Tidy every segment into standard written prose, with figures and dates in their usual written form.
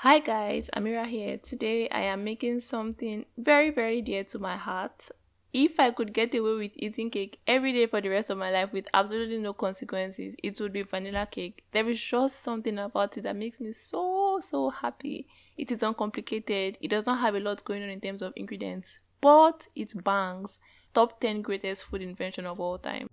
Hi guys, Ameerah here. Today I am making something very dear to my heart. If I could get away with eating cake every day for the rest of my life with absolutely no consequences, it would be vanilla cake. There is just something about it that makes me so happy. It is uncomplicated. It does not have a lot going on in terms of ingredients, but it bangs. Top 10 greatest food invention of all time.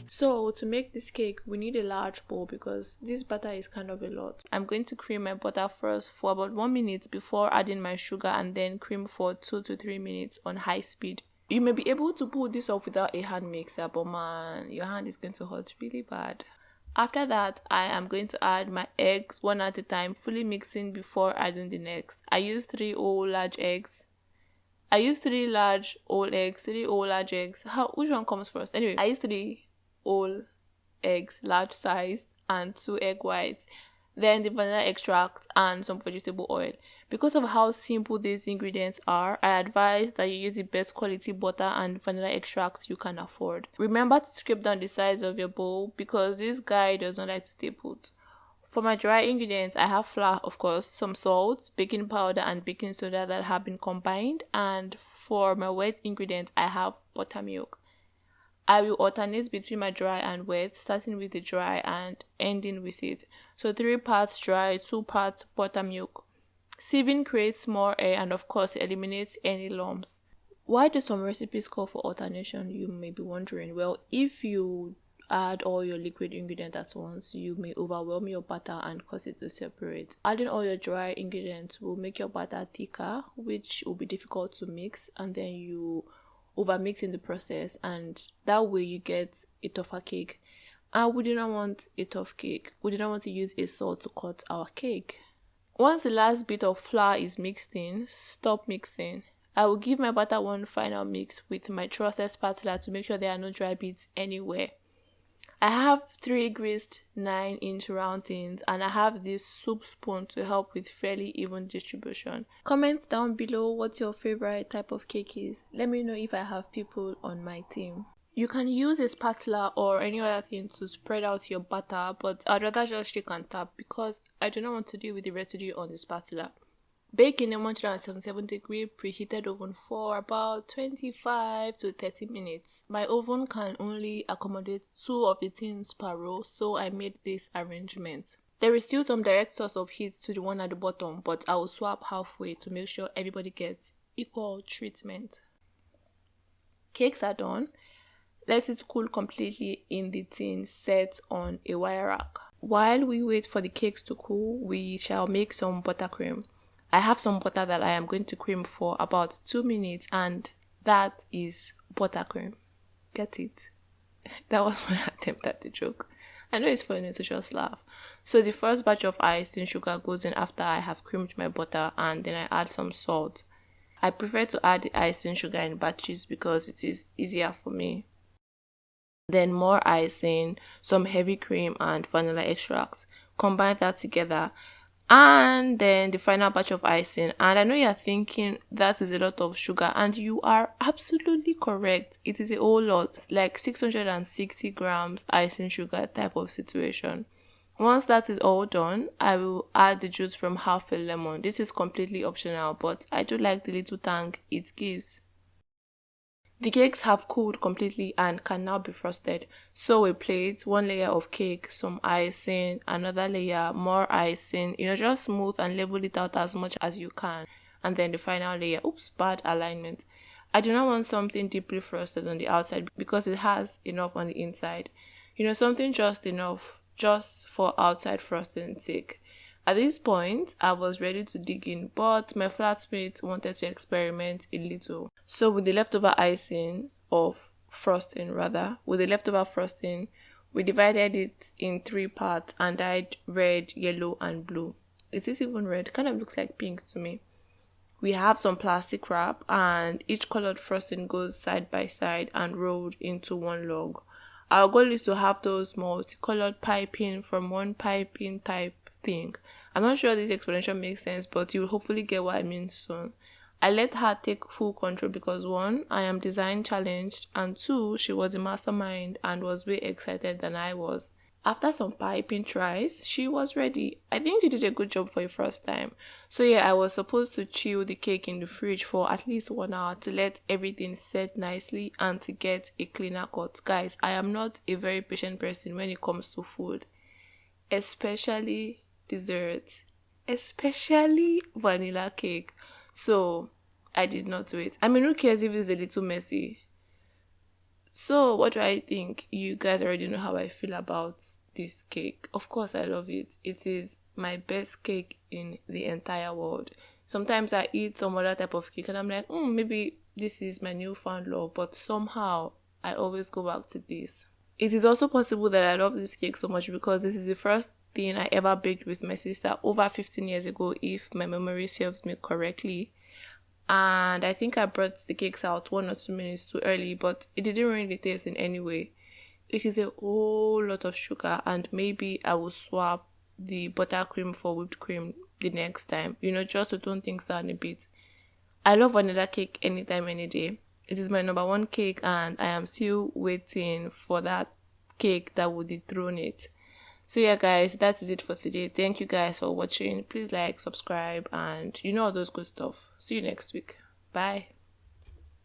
So to make this cake, we need a large bowl because this butter is kind of a lot. I'm going to cream my butter first for about 1 minute before adding my sugar and then cream for 2 to 3 minutes on high speed. You may be able to pull this off without a hand mixer, but man, your hand is going to hurt really bad. After that, I am going to add my eggs one at a time, fully mixing before adding the next. I use 3 whole large eggs. I use 3 large whole eggs, 3 whole large eggs. Which one comes first? Anyway, I use 3 whole eggs, large size, and 2 egg whites, then the vanilla extract and some vegetable oil. Because of how simple these ingredients are, I advise that you use the best quality butter and vanilla extract you can afford. Remember to scrape down the sides of your bowl because this guy does not like to stay put. For my dry ingredients, I have flour, of course, some salt, baking powder, and baking soda that have been combined, and for my wet ingredients, I have buttermilk. I will alternate between my dry and wet, starting with the dry and ending with it. So 3 parts dry, 2 parts buttermilk. Sieving creates more air and of course eliminates any lumps. Why do some recipes call for alternation, you may be wondering? Well, if you add all your liquid ingredients at once, you may overwhelm your batter and cause it to separate. Adding all your dry ingredients will make your batter thicker, which will be difficult to mix, and then you overmix in the process, and that way you get a tougher cake. And we do not want a tough cake. We do not want to use a saw to cut our cake. Once the last bit of flour is mixed in, stop mixing. I will give my batter one final mix with my trusted spatula to make sure there are no dry bits anywhere. I have 3 greased 9-inch round tins, and I have this soup spoon to help with fairly even distribution. Comment down below what your favorite type of cake is. Let me know if I have people on my team. You can use a spatula or any other thing to spread out your batter, but I'd rather just shake and tap because I do not want to deal with the residue on the spatula. Bake in a 177-degree preheated oven for about 25 to 30 minutes. My oven can only accommodate 2 of the tins per row, so I made this arrangement. There is still some direct source of heat to the one at the bottom, but I will swap halfway to make sure everybody gets equal treatment. Cakes are done. Let it cool completely in the tin set on a wire rack. While we wait for the cakes to cool, we shall make some buttercream. I have some butter that I am going to cream for about 2 minutes, and that is buttercream. Get it? That was my attempt at the joke. I know it's funny, so just laugh. So the first batch of icing sugar goes in after I have creamed my butter, and then I add some salt. I prefer to add the icing sugar in batches because it is easier for me. Then more icing, some heavy cream, and vanilla extract. Combine that together. And then the final batch of icing. And I know you're thinking that is a lot of sugar, and you are absolutely correct. It is a whole lot. It's like 660 grams icing sugar type of situation. Once that is all done, I will add the juice from half a lemon. This is completely optional, but I do like the little tang it gives. The cakes have cooled completely and can now be frosted. So a plate, 1 layer of cake, some icing, another layer, more icing, just smooth and level it out as much as you can. And then the final layer, bad alignment. I do not want something deeply frosted on the outside because it has enough on the inside. Something just enough, just for outside frosting's sake. At this point, I was ready to dig in, but my flatmate wanted to experiment a little. So with the leftover frosting, we divided it in 3 parts and dyed red, yellow, and blue. Is this even red? Kind of looks like pink to me. We have some plastic wrap, and each colored frosting goes side by side and rolled into one log. Our goal is to have those multicolored piping from one piping type thing. I'm not sure this explanation makes sense, but you'll hopefully get what I mean soon. I let her take full control because 1, I am design challenged, and 2, she was a mastermind and was way excited than I was. After some piping tries, she was ready. I think she did a good job for the first time. So yeah, I was supposed to chill the cake in the fridge for at least 1 hour to let everything set nicely and to get a cleaner cut. Guys, I am not a very patient person when it comes to food, especially dessert, especially vanilla cake. So I did not wait. I mean, who cares if it's a little messy? So, what do I think? You guys already know how I feel about this cake. Of course, I love it. It is my best cake in the entire world. Sometimes I eat some other type of cake and I'm like, maybe this is my newfound love, but somehow I always go back to this. It is also possible that I love this cake so much because this is the first thing I ever baked with my sister over 15 years ago, if my memory serves me correctly. And I think I brought the cakes out 1 or 2 minutes too early, but it didn't really taste in any way. It is a whole lot of sugar, and maybe I will swap the buttercream for whipped cream the next time, just to tone things down a bit. I love vanilla cake anytime, any day. It is my number one cake, and I am still waiting for that cake that would dethrone it. So yeah, guys, that is it for today. Thank you guys for watching. Please like, subscribe, and all those good stuff. See you next week. Bye.